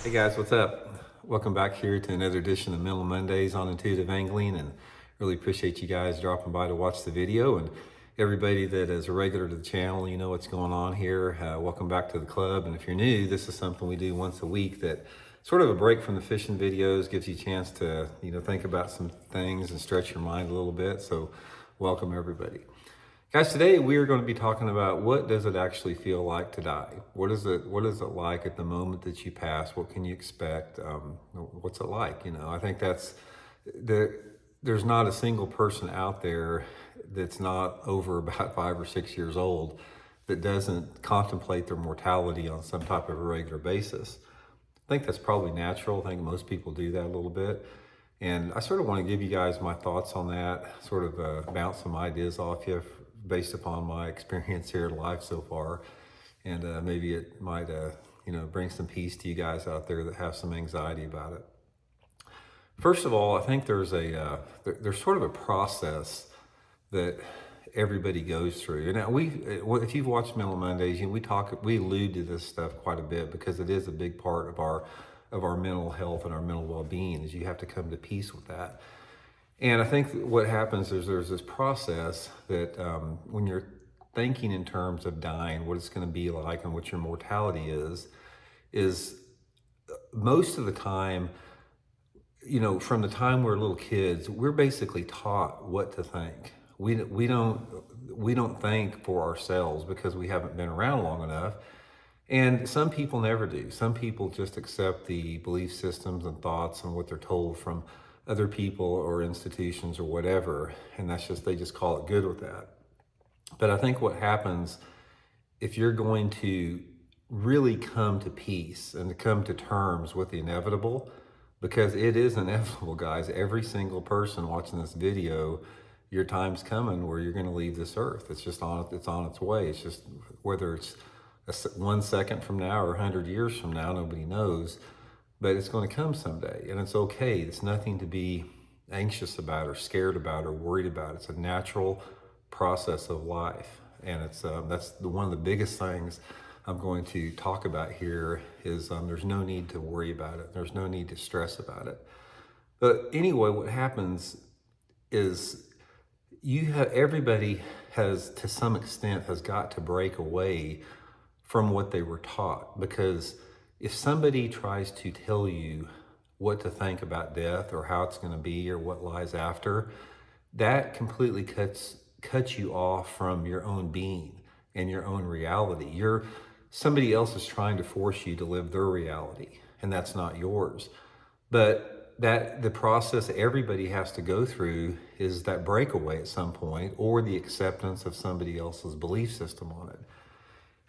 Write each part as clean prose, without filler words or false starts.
Hey guys, what's up? Welcome back here to another edition of Mental Mondays on Intuitive Angling, and really appreciate you guys dropping by to watch the video. And everybody that is a regular to the channel, you know what's going on here. Welcome back to the club. And if you're new, this is something we do once a week that sort of a break from the fishing videos, gives you a chance to think about some things and stretch your mind a little bit. So welcome everybody. Guys, today we are going to be talking about what does it actually feel like to die? What is it like at the moment that you pass? What can you expect? What's it like? I think there's not a single person out there that's not over about 5 or 6 years old that doesn't contemplate their mortality on some type of a regular basis. I think that's probably natural. I think most people do that a little bit. And I sort of want to give you guys my thoughts on that, sort of bounce some ideas off you based upon my experience here in life so far. And maybe it might, bring some peace to you guys out there that have some anxiety about it. First of all, I think there's sort of a process that everybody goes through. And if you've watched Mental Mondays, we allude to this stuff quite a bit because it is a big part of our mental health and our mental well-being, is you have to come to peace with that. And I think what happens is there's this process that when you're thinking in terms of dying, what it's going to be like and what your mortality is most of the time, from the time we're little kids, we're basically taught what to think. We don't think for ourselves because we haven't been around long enough. And some people never do. Some people just accept the belief systems and thoughts and what they're told from other people or institutions or whatever, and they just call it good with that. But I think what happens, if you're going to really come to peace and to come to terms with the inevitable, because it is inevitable, guys. Every single person watching this video, your time's coming where you're going to leave this earth. It's on its way. It's just whether it's 1 second from now or 100 years from now, nobody knows. But it's going to come someday, and it's okay. It's nothing to be anxious about or scared about or worried about. It's a natural process of life, and that's one of the biggest things I'm going to talk about here is there's no need to worry about it. There's no need to stress about it. But anyway, what happens is everybody has, to some extent, has got to break away from what they were taught, because if somebody tries to tell you what to think about death or how it's going to be or what lies after, that completely cuts you off from your own being and your own reality. Somebody else is trying to force you to live their reality, and that's not yours. But the process everybody has to go through is that breakaway at some point, or the acceptance of somebody else's belief system on it.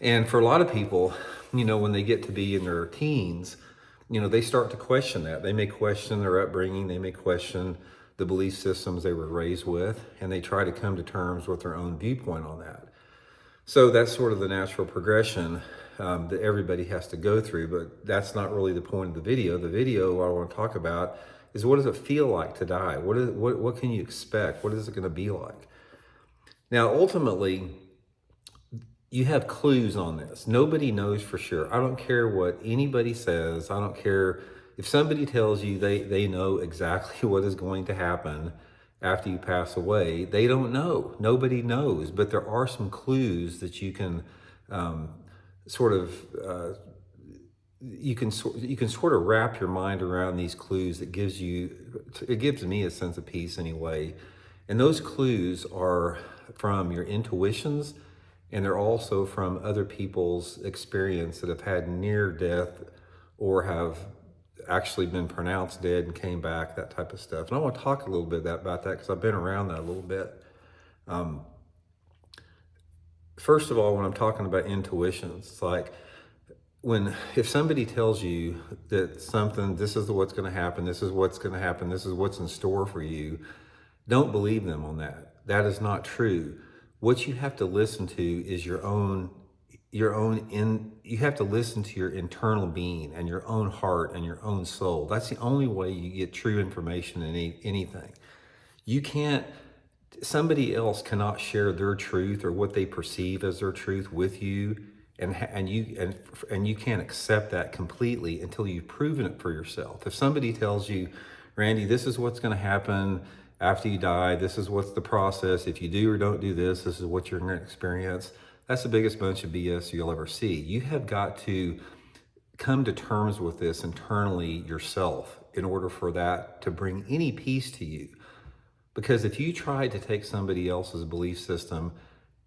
And for a lot of people, when they get to be in their teens, they start to question that. They may question their upbringing. They may question the belief systems they were raised with, and they try to come to terms with their own viewpoint on that. So that's sort of the natural progression that everybody has to go through, but that's not really the point of the video. The video, what I want to talk about is, what does it feel like to die? What can you expect? What is it going to be like? Now, ultimately, you have clues on this. Nobody knows for sure. I don't care what anybody says. I don't care if somebody tells you they know exactly what is going to happen after you pass away. They don't know. Nobody knows. But there are some clues that you can sort of wrap your mind around these clues. It gives me a sense of peace anyway. And those clues are from your intuitions, and they're also from other people's experience that have had near death or have actually been pronounced dead and came back, that type of stuff. And I want to talk a little bit about that because I've been around that a little bit. First of all, when I'm talking about intuitions, it's like if somebody tells you that this is what's going to happen, this is what's going to happen, this is what's in store for you, don't believe them on that. That is not true. What you have to listen to is you have to listen to your internal being and your own heart and your own soul. That's the only way you get true information in anything. Somebody else cannot share their truth or what they perceive as their truth with you and you can't accept that completely until you've proven it for yourself. If somebody tells you, Randy, this is what's going to happen after you die, this is what's the process, if you do or don't do this is what you're going to experience, that's the biggest bunch of BS you'll ever see. You have got to come to terms with this internally yourself in order for that to bring any peace to you. Because if you try to take somebody else's belief system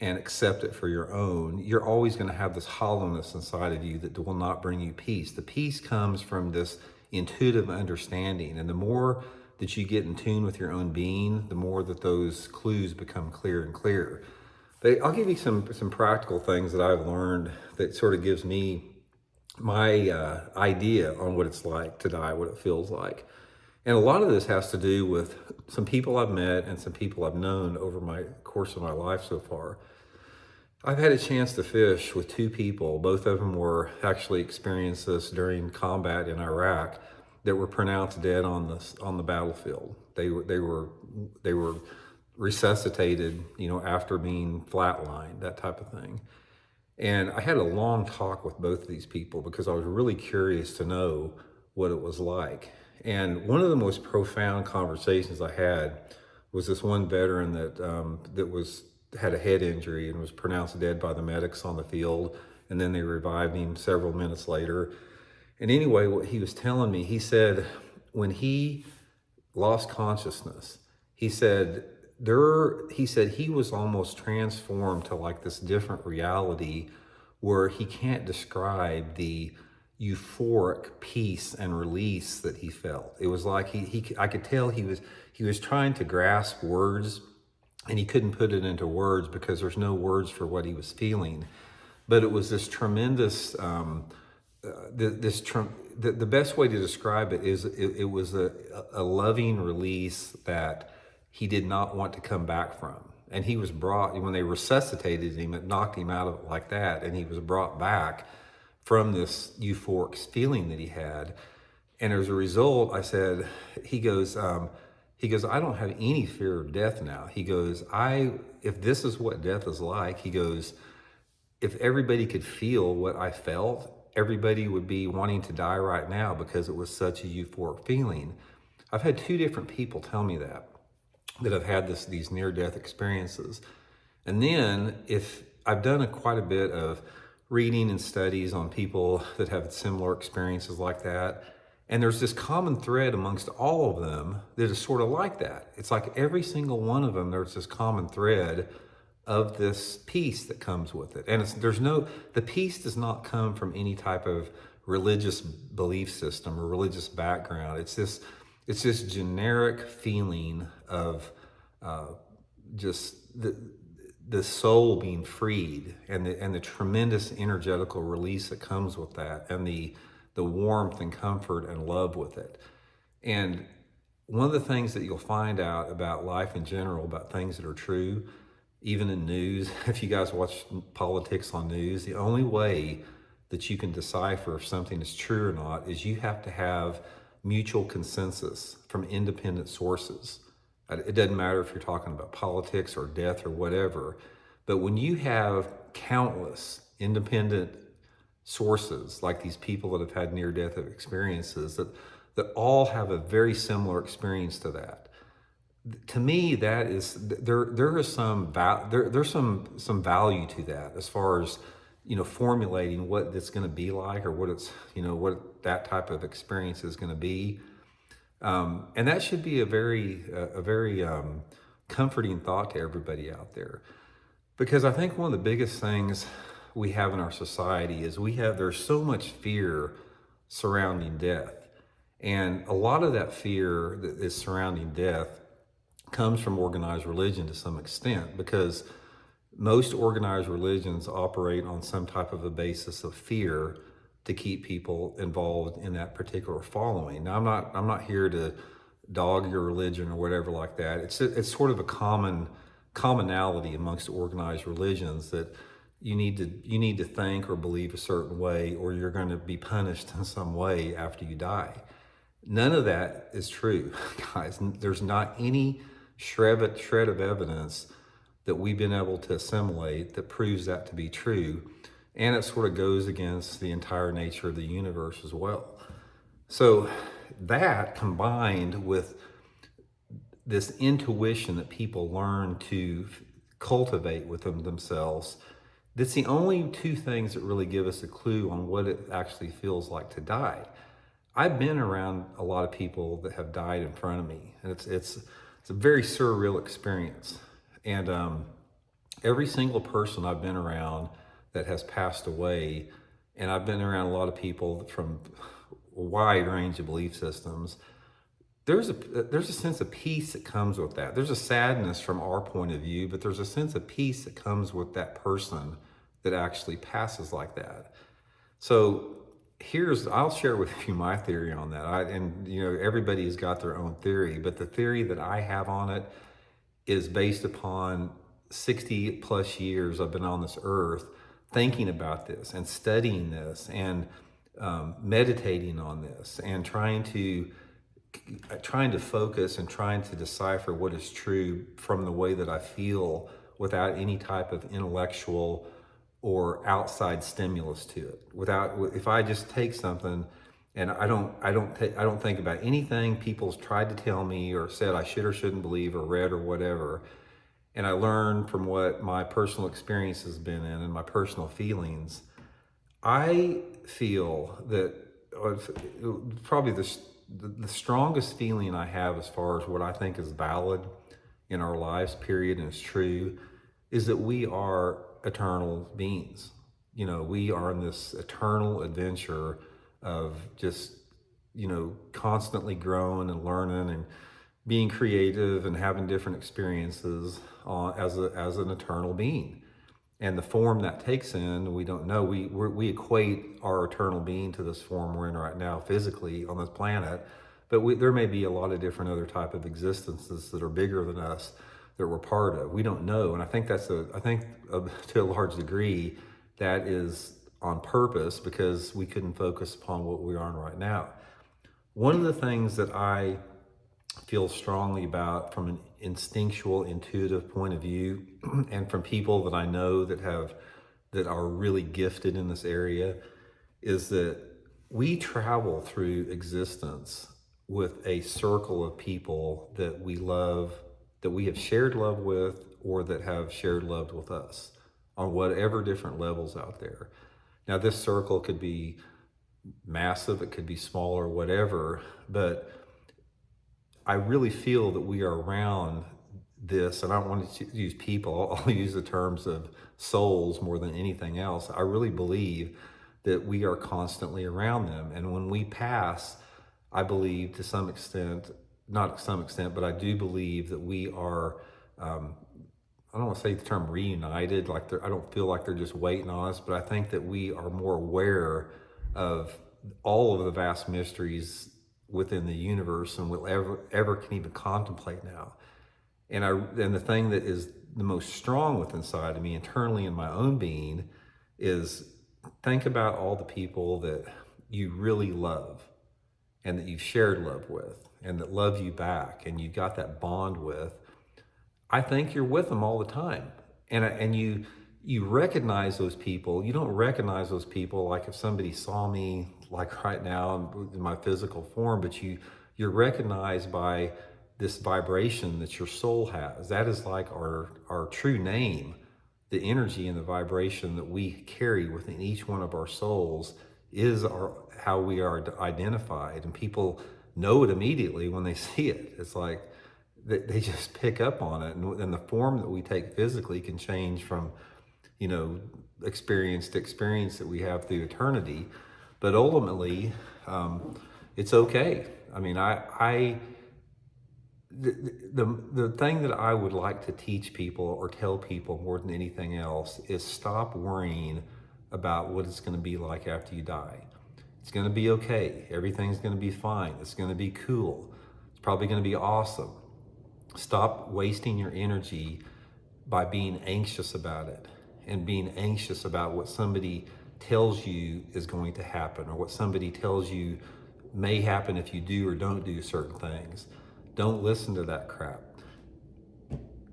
and accept it for your own, you're always going to have this hollowness inside of you that will not bring you peace. The peace comes from this intuitive understanding. And the more that you get in tune with your own being, the more that those clues become clearer and clearer. But I'll give you some practical things that I've learned that sort of gives me my idea on what it's like to die, what it feels like. And a lot of this has to do with some people I've met and some people I've known over my course of my life so far. I've had a chance to fish with two people. Both of them were actually experienced this during combat in Iraq, that were pronounced dead on the battlefield. They were resuscitated, after being flatlined, that type of thing. And I had a long talk with both of these people because I was really curious to know what it was like. And one of the most profound conversations I had was this one veteran that had a head injury and was pronounced dead by the medics on the field, and then they revived him several minutes later. And anyway, what he was telling me, he said when he lost consciousness, he said he was almost transformed to like this different reality where he can't describe the euphoric peace and release that he felt. It was like I could tell he was trying to grasp words, and he couldn't put it into words because there's no words for what he was feeling. But it was this tremendous the best way to describe it is it was a loving release that he did not want to come back from. And he was brought, when they resuscitated him, it knocked him out of it like that, and he was brought back from this euphoric feeling that he had. And as a result, he goes, I don't have any fear of death now. He goes, if this is what death is like, he goes, if everybody could feel what I felt, everybody would be wanting to die right now because it was such a euphoric feeling. I've had two different people tell me that have had these near-death experiences. And then if I've done quite a bit of reading and studies on people that have similar experiences like that, and there's this common thread amongst all of them that is sort of like that. It's like every single one of them, there's this common thread of this peace that comes with it. And the peace does not come from any type of religious belief system or religious background. It's this generic feeling of just the soul being freed, and the tremendous energetical release that comes with that, and the warmth and comfort and love with it. And one of the things that you'll find out about life in general, about things that are true, even in news, if you guys watch politics on news, the only way that you can decipher if something is true or not is you have to have mutual consensus from independent sources. It doesn't matter if you're talking about politics or death or whatever, but when you have countless independent sources, like these people that have had near-death experiences, that all have a very similar experience to that. To me, that is there's some value to that as far as formulating what it's going to be like, or what it's what that type of experience is going to be, and that should be a very comforting thought to everybody out there, because I think one of the biggest things we have in our society is there's so much fear surrounding death, and a lot of that fear that is surrounding death comes from organized religion to some extent, because most organized religions operate on some type of a basis of fear to keep people involved in that particular following. Now, I'm not here to dog your religion or whatever like that. It's sort of a commonality amongst organized religions that you need to think or believe a certain way, or you're going to be punished in some way after you die. None of that is true, guys. There's not any shred of evidence that we've been able to assimilate that proves that to be true. and it sort of goes against the entire nature of the universe as well. So that combined with this intuition that people learn to cultivate within themselves, that's the only two things that really give us a clue on what it actually feels like to die. I've been around a lot of people that have died in front of me, and it's a very surreal experience. And every single person I've been around that has passed away, and I've been around a lot of people from a wide range of belief systems, there's a sense of peace that comes with that. There's a sadness from our point of view, but there's a sense of peace that comes with that person that actually passes like that. So I'll share with you my theory on that. And everybody's got their own theory, but the theory that I have on it is based upon 60 plus years I've been on this earth thinking about this and studying this and meditating on this and trying to focus and trying to decipher what is true from the way that I feel without any type of intellectual or outside stimulus to it. If I just take something and I don't think about anything people's tried to tell me or said I should or shouldn't believe or read or whatever, and I learn from what my personal experience has been in and my personal feelings, I feel that probably the strongest feeling I have as far as what I think is valid in our lives, period, and is true, is that we are eternal beings. We are in this eternal adventure of just, constantly growing and learning and being creative and having different experiences as an eternal being. And the form that takes in, we don't know. We equate our eternal being to this form we're in right now physically on this planet, but there may be a lot of different other type of existences that are bigger than us that we're part of. We don't know, and I think to a large degree that is on purpose because we couldn't focus upon what we are in right now. One of the things that I feel strongly about from an instinctual, intuitive point of view, and from people that I know that are really gifted in this area, is that we travel through existence with a circle of people that we love, that we have shared love with, or that have shared love with us on whatever different levels out there. Now, this circle could be massive, it could be smaller, whatever, but I really feel that we are around this, and I don't want to use people, I'll use the terms of souls more than anything else. I really believe that we are constantly around them. And when we pass, I believe to some extent, not to some extent, but I do believe that we are, I don't want to say the term reunited, I don't feel like they're just waiting on us, but I think that we are more aware of all of the vast mysteries within the universe and we'll ever can even contemplate now. And the thing that is the most strong within inside of me internally in my own being is think about all the people that you really love and that you've shared love with and that love you back and you got that bond with. I think you're with them all the time. And you recognize those people. You don't recognize those people like if somebody saw me like right now in my physical form, but you're recognized by this vibration that your soul has. That is like our true name. The energy and the vibration that we carry within each one of our souls is how we are identified, and people know it immediately when they see it. It's like they just pick up on it, and the form that we take physically can change from experience to experience that we have through eternity, but ultimately it's okay. I mean, the thing that I would like to teach people or tell people more than anything else is stop worrying about what it's going to be like after you die. It's going to be okay. Everything's going to be fine. It's going to be cool. It's probably going to be awesome. Stop wasting your energy by being anxious about it and being anxious about what somebody tells you is going to happen or what somebody tells you may happen if you do or don't do certain things. Don't listen to that crap.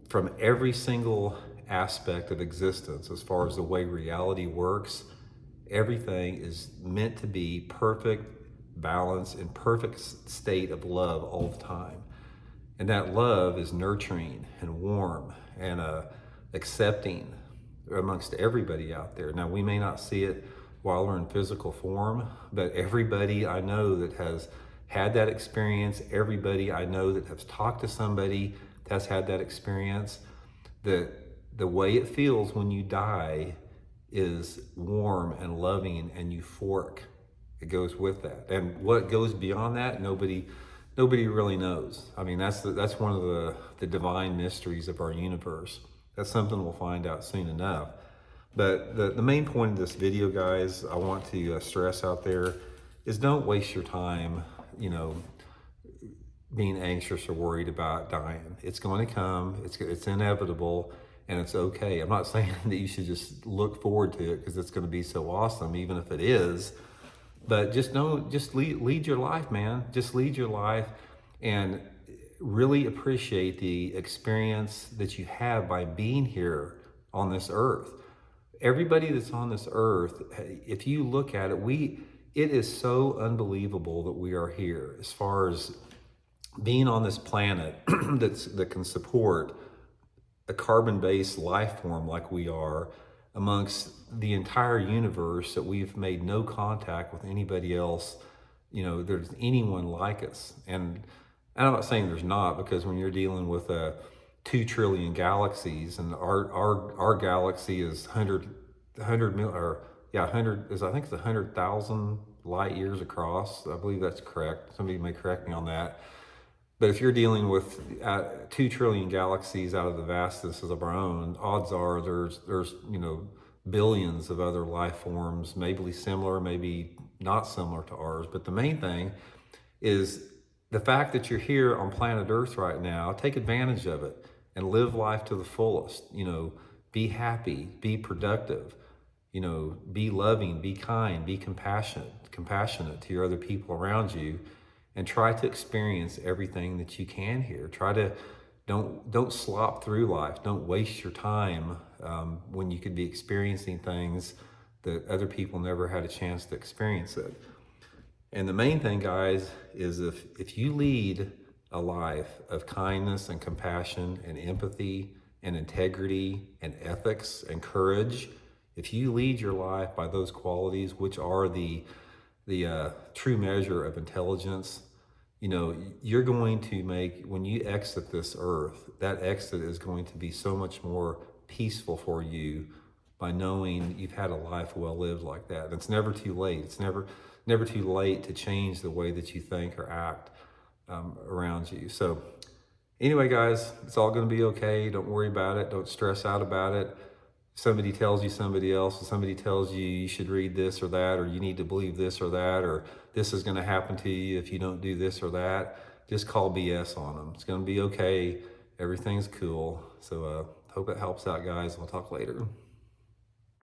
From every single aspect of existence as far as the way reality works. Everything is meant to be perfect balance and perfect state of love all the time. And that love is nurturing and warm and accepting amongst everybody out there. Now, we may not see it while we're in physical form, but everybody I know that has had that experience, everybody I know that has talked to somebody that has had that experience, the way it feels when you die is warm and loving and euphoric. It goes with that. And what goes beyond that, nobody really knows. I mean, that's one of the divine mysteries of our universe. That's something we'll find out soon enough. But the main point of this video, guys, I want to stress out there is don't waste your time, being anxious or worried about dying. It's going to come, it's inevitable, and it's okay. I'm not saying that you should just look forward to it because it's going to be so awesome, even if it is. But just lead your life, man. Just lead your life and really appreciate the experience that you have by being here on this earth. Everybody that's on this earth, if you look at it, it is so unbelievable that we are here as far as being on this planet that can support a carbon-based life form like we are amongst the entire universe, that we've made no contact with anybody else, there's anyone like us. And I'm not saying there's not, because when you're dealing with 2 trillion galaxies, and our galaxy is 100 is, I think it's 100,000 light years across. I believe that's correct. Somebody may correct me on that. But if you're dealing with 2 trillion galaxies out of the vastness of our own, odds are there's billions of other life forms, maybe similar, maybe not similar to ours. But the main thing is the fact that you're here on planet Earth right now. Take advantage of it and live life to the fullest. Be happy, be productive, be loving, be kind, be compassionate to your other people around you, and try to experience everything that you can here. Don't slop through life. Don't waste your time when you could be experiencing things that other people never had a chance to experience it. And the main thing, guys, is if you lead a life of kindness and compassion and empathy and integrity and ethics and courage, if you lead your life by those qualities, which are the true measure of intelligence, you're going to make, when you exit this earth, that exit is going to be so much more peaceful for you by knowing you've had a life well lived like that. And it's never too late. It's never too late to change the way that you think or act around you. So anyway, guys, it's all going to be okay. Don't worry about it. Don't stress out about it. Somebody tells you somebody else, or somebody tells you you should read this or that, or you need to believe this or that, or this is going to happen to you if you don't do this or that. Just call BS on them. It's going to be okay. Everything's cool. So hope it helps out, guys. We'll talk later.